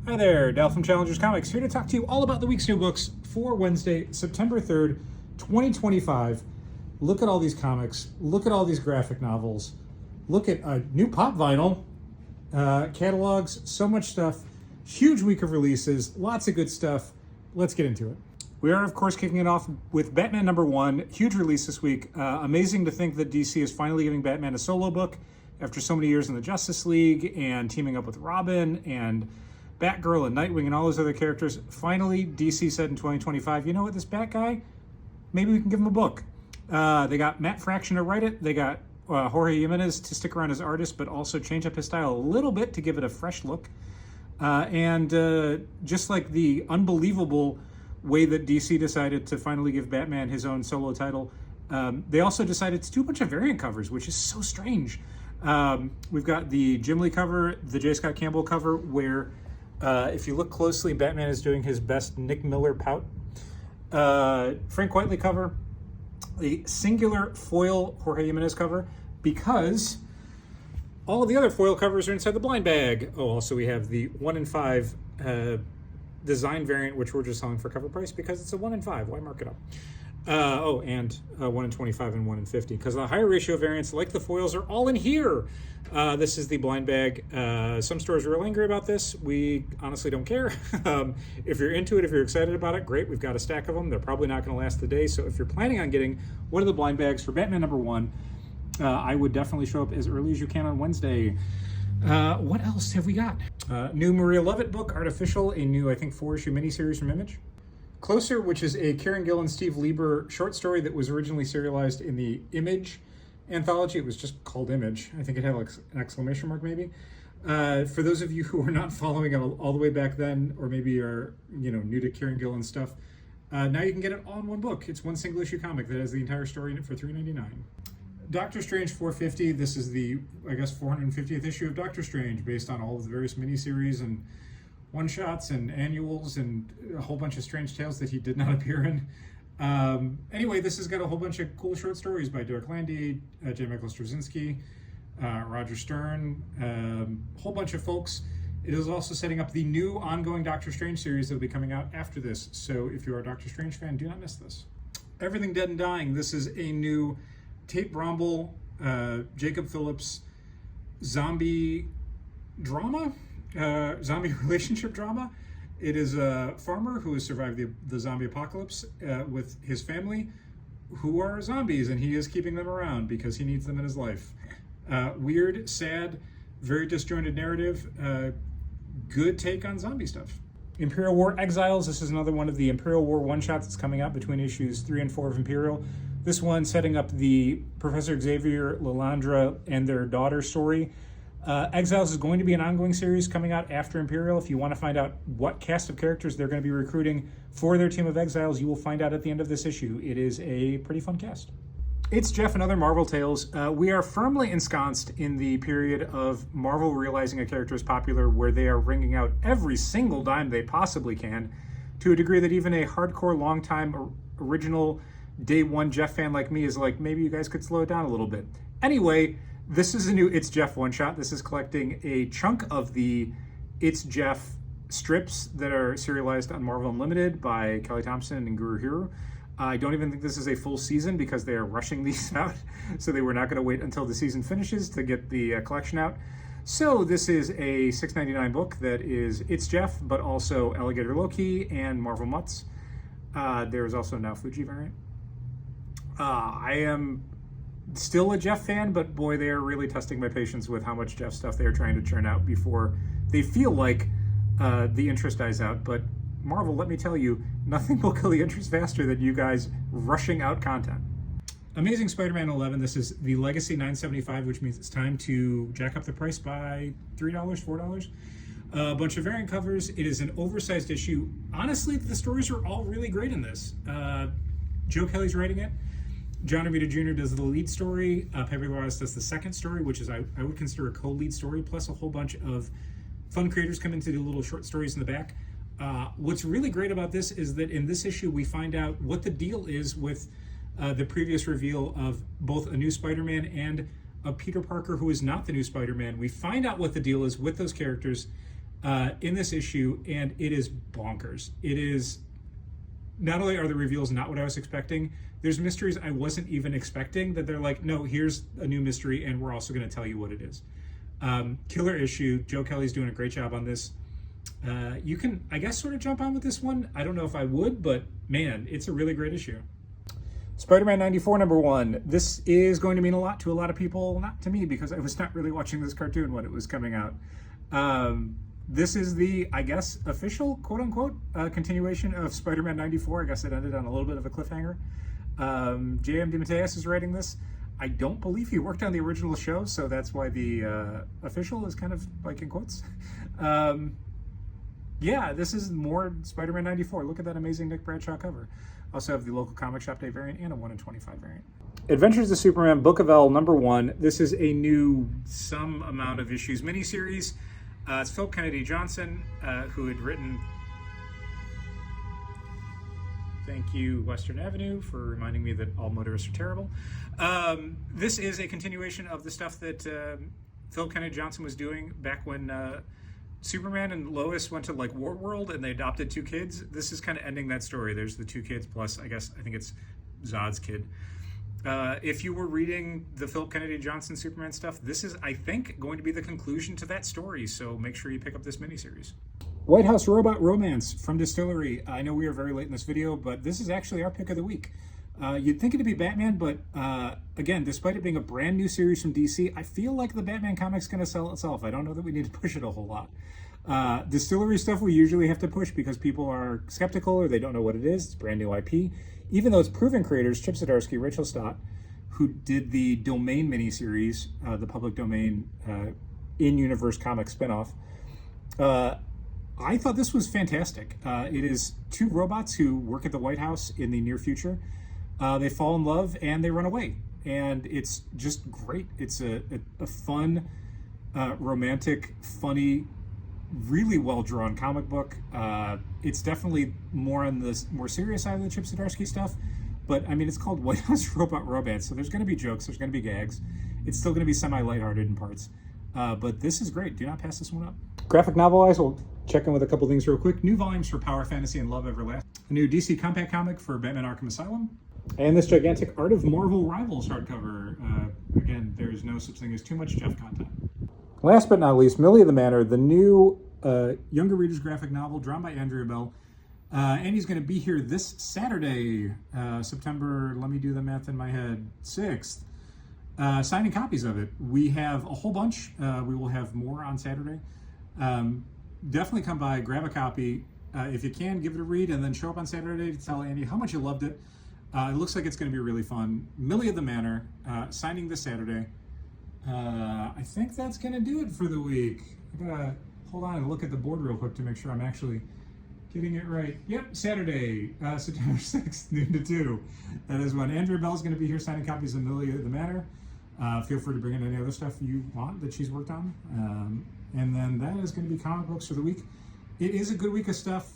Hi there, Dal from Challengers Comics, here to talk to you all about the week's new books for Wednesday, September 3rd, 2025. Look at all these comics, look at all these graphic novels, look at a new pop vinyl, catalogs, so much stuff, huge week of releases, lots of good stuff. Let's get into it. We are, of course, kicking it off with Batman #1, huge release this week. Amazing to think that DC is finally giving Batman a solo book after so many years in the Justice League and teaming up with Robin and Batgirl and Nightwing and all those other characters. Finally, DC said in 2025, you know what, this Bat guy, maybe we can give him a book. They got Matt Fraction to write it. They got Jorge Jimenez to stick around as artist, but also change up his style a little bit to give it a fresh look. And just like the unbelievable way that DC decided to finally give Batman his own solo title, they also decided to do a bunch of variant covers, which is so strange. We've got the Jim Lee cover, the J. Scott Campbell cover, where if you look closely, Batman is doing his best Nick Miller pout. Frank Whiteley cover, the singular foil Jorge Jimenez cover, because all of the other foil covers are inside the blind bag. Oh, also we have the 1 in 5 design variant, which we're just selling for cover price because it's a 1 in 5. Why mark it up? And 1 in 25 and 1 in 50, because the higher ratio variants, like the foils, are all in here. This is the blind bag. Some stores are real angry about this. We honestly don't care. If you're into it, if you're excited about it, great. We've got a stack of them. They're probably not going to last the day. So if you're planning on getting one of the blind bags for Batman #1, I would definitely show up as early as you can on Wednesday. What else have we got? New Maria Lovett book, Artificial, a new, I think, 4-issue miniseries from Image. Closer, which is a Kieran Gill and Steve Lieber short story that was originally serialized in the Image anthology. It was just called Image. I think it had like an exclamation mark maybe. For those of you who are not following it all the way back then, or maybe are new to Kieran Gill and stuff, now you can get it all in one book. It's one single issue comic that has the entire story in it for $3.99. Doctor Strange 450. This is the, I guess, 450th issue of Doctor Strange, based on all of the various miniseries and one-shots and annuals and a whole bunch of strange tales that he did not appear in. Anyway, this has got a whole bunch of cool short stories by Derek Landy, J. Michael Straczynski, Roger Stern, a whole bunch of folks. It is also setting up the new ongoing Doctor Strange series that will be coming out after this. So if you're a Doctor Strange fan, do not miss this. Everything Dead and Dying. This is a new Tate Bromble, Jacob Phillips zombie drama. Zombie relationship drama. It is a farmer who has survived the zombie apocalypse with his family, who are zombies, and he is keeping them around because he needs them in his life. Weird, sad, very disjointed narrative. Good take on zombie stuff. Imperial War Exiles. This is another one of the Imperial War one-shots that's coming out between issues 3 and 4 of Imperial. This one setting up the Professor Xavier, Lilandra, and their daughter story. Exiles is going to be an ongoing series coming out after Imperial. If you want to find out what cast of characters they're going to be recruiting for their team of Exiles, you will find out at the end of this issue. It is a pretty fun cast. It's Jeff and Other Marvel Tales. We are firmly ensconced in the period of Marvel realizing a character is popular, where they are wringing out every single dime they possibly can, to a degree that even a hardcore, long-time, original, day one Jeff fan like me is like, maybe you guys could slow it down a little bit. Anyway, this is a new It's Jeff one-shot. This is collecting a chunk of the It's Jeff strips that are serialized on Marvel Unlimited by Kelly Thompson and Guru Hero. I don't even think this is a full season because they are rushing these out, so they were not going to wait until the season finishes to get the collection out. So this is a $6.99 book that is It's Jeff, but also Alligator Loki and Marvel Mutts. There's also now Fuji variant. I am still a Jeff fan, but boy, they are really testing my patience with how much Jeff stuff they are trying to churn out before they feel like the interest dies out. But Marvel, let me tell you, nothing will kill the interest faster than you guys rushing out content. Amazing Spider-Man 11. This is the Legacy 975, which means it's time to jack up the price by $3, $4. A bunch of variant covers. It is an oversized issue. Honestly, the stories are all really great in this. Joe Kelly's writing it. John Romita Jr. does the lead story. Pepe Larraz does the second story, which is I would consider a co-lead story, plus a whole bunch of fun creators come in to do little short stories in the back. What's really great about this is that in this issue, we find out what the deal is with the previous reveal of both a new Spider-Man and a Peter Parker who is not the new Spider-Man. We find out what the deal is with those characters in this issue, and it is bonkers. It is, not only are the reveals not what I was expecting, there's mysteries I wasn't even expecting that they're like, no, here's a new mystery, and we're also going to tell you what it is. Killer issue. Joe Kelly's doing a great job on this. You can, I guess, sort of jump on with this one. I don't know if I would, but man, it's a really great issue. Spider-Man 94 #1. This is going to mean a lot to a lot of people, not to me, because I was not really watching this cartoon when it was coming out. This is the, I guess, official, quote-unquote, continuation of Spider-Man 94. I guess it ended on a little bit of a cliffhanger. J.M. DeMatteis is writing this. I don't believe he worked on the original show, so that's why the official is kind of like in quotes. Yeah, this is more Spider-Man 94. Look at that amazing Nick Bradshaw cover. Also have the local comic shop day variant and a 1 in 25 variant. Adventures of Superman, Book of L, #1. This is a new, some amount of issues miniseries. It's Philip Kennedy Johnson, who had written... Thank you, Western Avenue, for reminding me that all motorists are terrible. This is a continuation of the stuff that Philip Kennedy Johnson was doing back when Superman and Lois went to like War World and they adopted 2 kids. This is kind of ending that story. There's the 2 kids plus, I think it's Zod's kid. If you were reading the Philip Kennedy Johnson Superman stuff, this is, I think, going to be the conclusion to that story, so make sure you pick up this miniseries. White House Robot Romance from Distillery. I know we are very late in this video, but this is actually our pick of the week. You'd think it'd be Batman, but again, despite it being a brand new series from DC, I feel like the Batman comic's going to sell itself. I don't know that we need to push it a whole lot. Distillery stuff we usually have to push because people are skeptical or they don't know what it is. It's brand new IP. Even though it's proven creators, Chip Zdarsky, Rachel Stott, who did the Domain miniseries, the public domain in-universe comic spinoff, I thought this was fantastic. It is 2 robots who work at the White House in the near future. They fall in love and they run away. And it's just great. It's a fun, romantic, funny, really well-drawn comic book. It's definitely more on the more serious side of the Chip Zdarsky stuff. But, I mean, it's called White House Robot Romance, so there's going to be jokes, there's going to be gags. It's still going to be semi-lighthearted in parts. But this is great. Do not pass this one up. Graphic novel eyes, we'll check in with a couple things real quick. New volumes for Power Fantasy and Love Everlasting. A new DC compact comic for Batman Arkham Asylum. And this gigantic Art of Marvel Rivals hardcover. Again, there's no such thing as too much Jeff content. Last but not least, Millie of the Manor, the new younger readers graphic novel drawn by Andrea Bell. Andy's going to be here this Saturday, September, let me do the math in my head, 6th, signing copies of it. We have a whole bunch. We will have more on Saturday. Definitely come by, grab a copy. If you can, give it a read, and then show up on Saturday to tell Andy how much you loved it. It looks like it's going to be really fun. Millie of the Manor, signing this Saturday. I think that's going to do it for the week. I gotta hold on and look at the board real quick to make sure I'm actually getting it right. Yep, Saturday, September 6th, noon to 2. That is when Andrea Bell's going to be here signing copies of Millie of the Manor. Feel free to bring in any other stuff you want that she's worked on. And then that is going to be comic books for the week. It is a good week of stuff.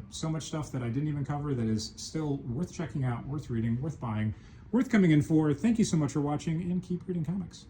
So much stuff that I didn't even cover that is still worth checking out, worth reading, worth buying, worth coming in for. Thank you so much for watching, and keep reading comics.